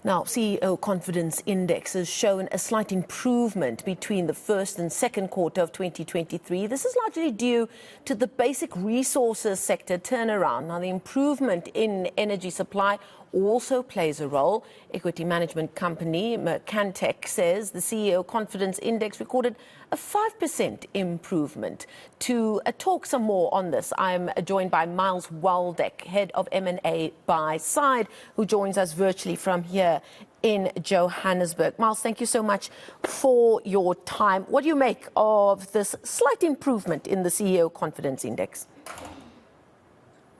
Now, CEO confidence index has shown a slight improvement between the first and second quarter of 2023. This is largely due to the basic resources sector turnaround. Now, the improvement in energy supply also plays a role. Equity management company Mercantec says the CEO confidence index recorded a 5% improvement. To talk some more on this, I'm joined by Myles Waldeck, head of M&A Buy-Side, who joins us virtually from here in Johannesburg. Myles, thank you so much for your time. What do you make of this slight improvement in the CEO confidence index?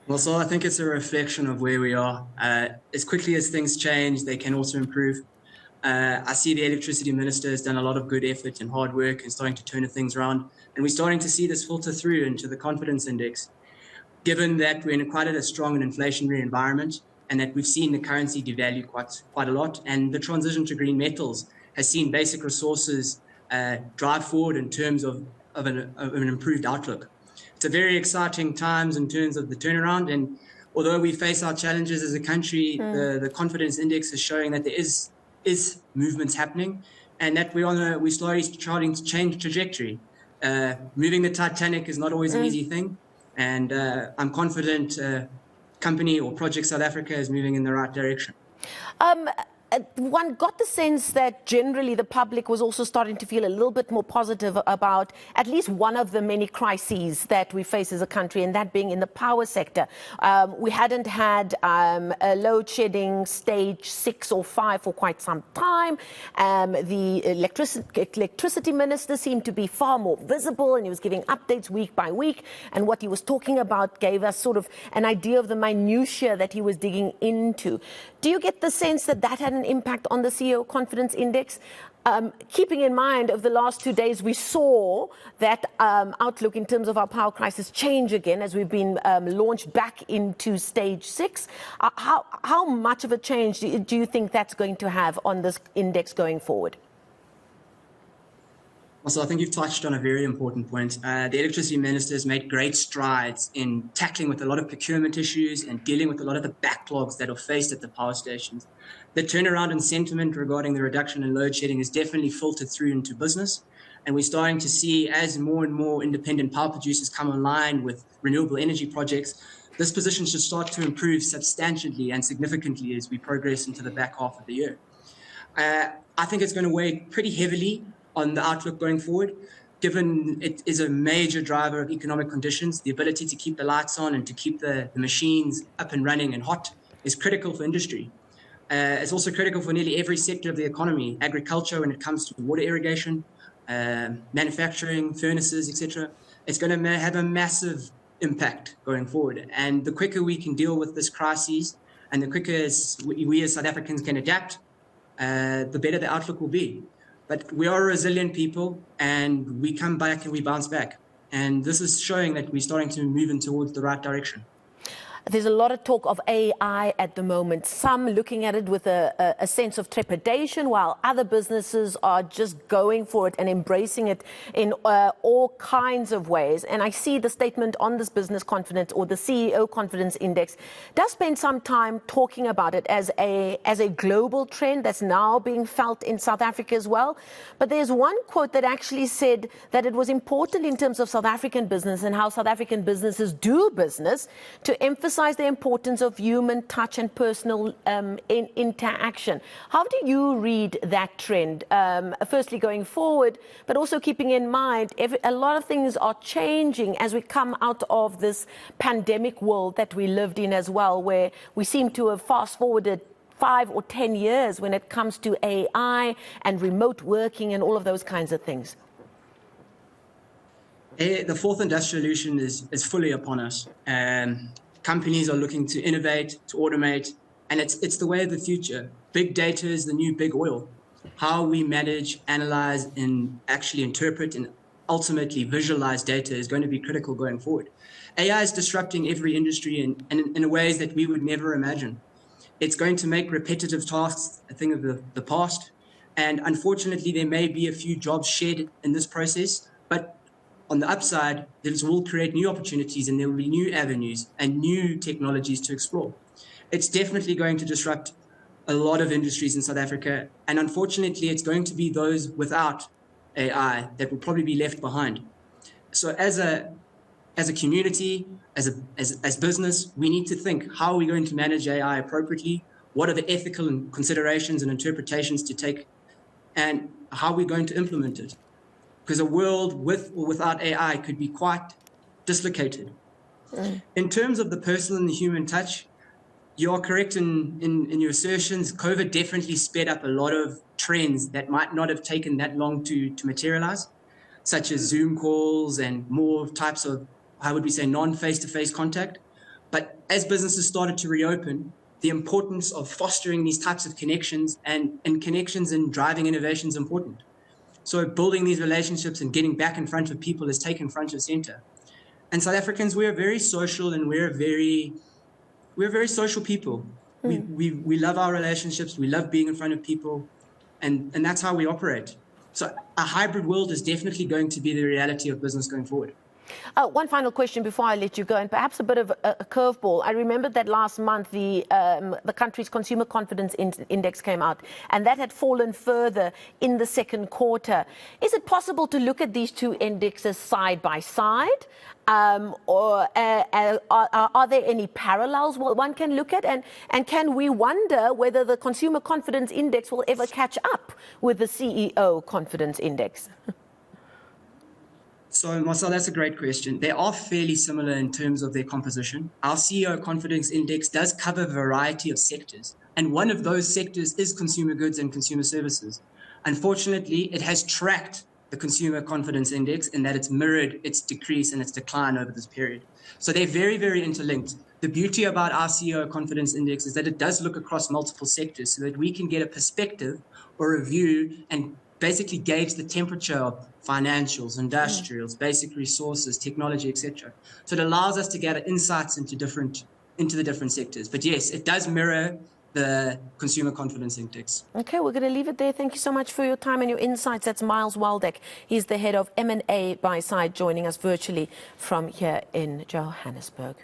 Well, so I think it's a reflection of where we are. As quickly as things change, they can also improve. I see the electricity minister has done a lot of good effort and hard work and starting to turn things around. And we're starting to see this filter through into the confidence index. Given that we're in quite a strong and inflationary environment and that we've seen the currency devalue quite a lot, and the transition to green metals has seen basic resources drive forward in terms of an improved outlook. It's a very exciting times in terms of the turnaround, and although we face our challenges as a country, the confidence index is showing that there is movements happening, and that we're slowly starting to change trajectory. Moving the Titanic is not always an easy thing, and I'm confident company or Project South Africa is moving in the right direction. One got the sense that generally the public was also starting to feel a little bit more positive about at least one of the many crises that we face as a country, and that being in the power sector. We hadn't had a load shedding stage 6 or 5 for quite some time. The electricity minister seemed to be far more visible, and he was giving updates week by week. And what he was talking about gave us sort of an idea of the minutiae that he was digging into. Do you get the sense that that had an impact on the CEO confidence index? Keeping in mind of the last 2 days, we saw that outlook in terms of our power crisis change again as we've been launched back into stage 6. How much of a change do you think that's going to have on this index going forward? Also, I think you've touched on a very important point. The electricity minister has made great strides in tackling with a lot of procurement issues and dealing with a lot of the backlogs that are faced at the power stations. The turnaround in sentiment regarding the reduction in load shedding is definitely filtered through into business. And we're starting to see, as more and more independent power producers come online with renewable energy projects, this position should start to improve substantially and significantly as we progress into the back half of the year. I think it's going to weigh pretty heavily on the outlook going forward, given it is a major driver of economic conditions. The ability to keep the lights on and to keep the machines up and running and hot is critical for industry. It's also critical for nearly every sector of the economy, agriculture when it comes to water irrigation, manufacturing, furnaces, etc. It's going to have a massive impact going forward. And the quicker we can deal with this crisis and the quicker we as South Africans can adapt, the better the outlook will be. But we are a resilient people, and we come back and we bounce back. And this is showing that we're starting to move in towards the right direction. There's a lot of talk of AI at the moment, some looking at it with a sense of trepidation, while other businesses are just going for it and embracing it in all kinds of ways. And I see the statement on this business confidence, or the CEO confidence index, does spend some time talking about it as a global trend that's now being felt in South Africa as well. But there's one quote that actually said that it was important in terms of South African business and how South African businesses do business to emphasize the importance of human touch and personal interaction. How do you read that trend, firstly going forward, but also keeping in mind a lot of things are changing as we come out of this pandemic world that we lived in as well, where we seem to have fast-forwarded 5 or 10 years when it comes to AI and remote working and all of those kinds of things? The fourth industrial revolution is fully upon us. Companies are looking to innovate, to automate, and it's the way of the future. Big data is the new big oil. How we manage, analyze, and actually interpret and ultimately visualize data is going to be critical going forward. AI is disrupting every industry in ways that we would never imagine. It's going to make repetitive tasks a thing of the past, and unfortunately there may be a few jobs shed in this process, but on the upside, this will create new opportunities and there will be new avenues and new technologies to explore. It's definitely going to disrupt a lot of industries in South Africa. And unfortunately, it's going to be those without AI that will probably be left behind. So as a community, as business, we need to think, how are we going to manage AI appropriately? What are the ethical considerations and interpretations to take? And how are we going to implement it? Because a world with or without AI could be quite dislocated. In terms of the personal and the human touch, you are correct in your assertions. COVID definitely sped up a lot of trends that might not have taken that long to materialize, such as Zoom calls and more types of, how would we say, non-face-to-face contact. But as businesses started to reopen, the importance of fostering these types of connections and connections and driving innovation is important. So building these relationships and getting back in front of people is taken front and center. And South Africans, we are very social, and we're very social people. We love our relationships. We love being in front of people, and that's how we operate. So a hybrid world is definitely going to be the reality of business going forward. One final question before I let you go, and perhaps a bit of a curveball. I remember that last month the country's consumer confidence index came out, and that had fallen further in the second quarter. Is it possible to look at these two indexes side by side, or are there any parallels one can look at? And can we wonder whether the consumer confidence index will ever catch up with the CEO confidence index? So, Marcel, that's a great question. They are fairly similar in terms of their composition. Our CEO Confidence Index does cover a variety of sectors, and one of those sectors is consumer goods and consumer services. Unfortunately, it has tracked the Consumer Confidence Index in that it's mirrored its decrease and its decline over this period. So they're very, very interlinked. The beauty about our CEO Confidence Index is that it does look across multiple sectors so that we can get a perspective or a view and basically gauge the temperature of financials, industrials, basic resources, technology, etc. So it allows us to gather insights into the different sectors. But yes, it does mirror the Consumer Confidence Index. Okay, we're going to leave it there. Thank you so much for your time and your insights. That's Myles Waldeck. He's the head of M&A Buy-Side, joining us virtually from here in Johannesburg.